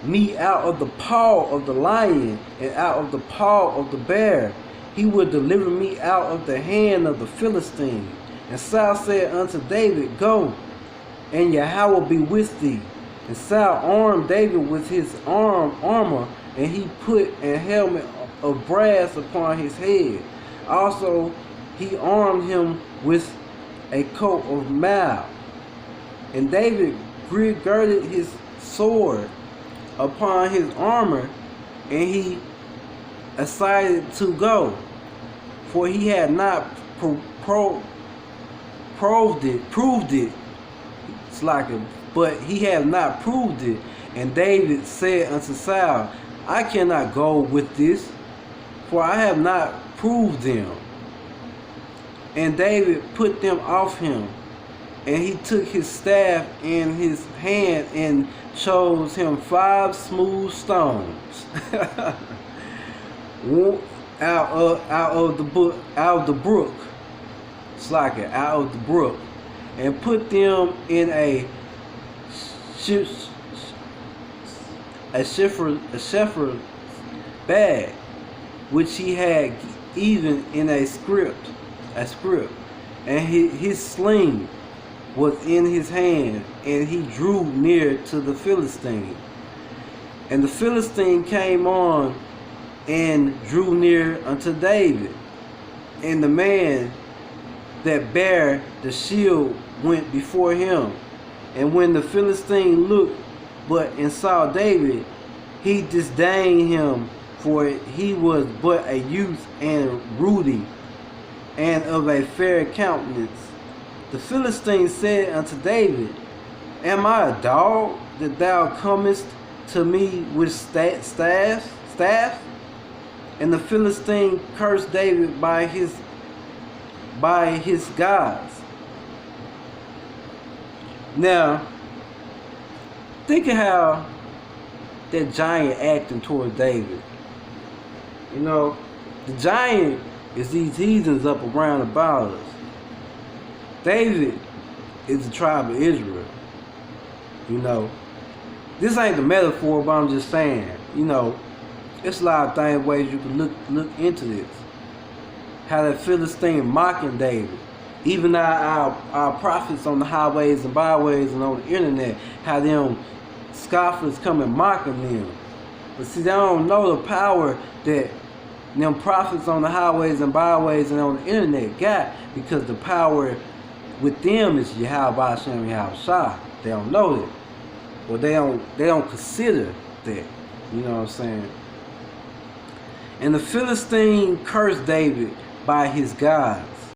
me out of the paw of the lion and out of the paw of the bear, he will deliver me out of the hand of the Philistine. And Saul said unto David, go, and Yahawah be with thee. And Saul armed David with his armor, and he put a helmet of brass upon his head. Also he armed him with a coat of mail. And David girded his sword upon his armor, and he decided to go, for he had not proved it. It's like it, but he had not proved it. And David said unto Saul, I cannot go with this, for I have not proved them. And David put them off him, and he took his staff in his hand and chose him 5 smooth stones out of the brook, it's like it, out of the brook, and put them in a shepherd bag, which he had even in a scrip, and his sling was in his hand, and he drew near to the Philistine. And the Philistine came on and drew near unto David. And the man that bare the shield went before him. And when the Philistine looked but and saw David, he disdained him, for he was but a youth and ruddy, and of a fair countenance. The Philistine said unto David, Am I a dog, that thou comest to me with staff? And the Philistine cursed David by his gods. Now, think of how that giant acting towards David. You know, the giant is these heathens up around about us. David is the tribe of Israel. You know, this ain't the metaphor, but I'm just saying, you know, it's a lot of things, ways you can look into this. How that Philistine mocking David. Even our prophets on the highways and byways and on the internet, how them scoffers come and mocking them. But see, they don't know the power that them prophets on the highways and byways and on the internet got, because the power with them is yahawah, bahashem, yahawashi. They don't know that. Well, they don't consider that. You know what I'm saying? And the Philistine cursed David by his gods.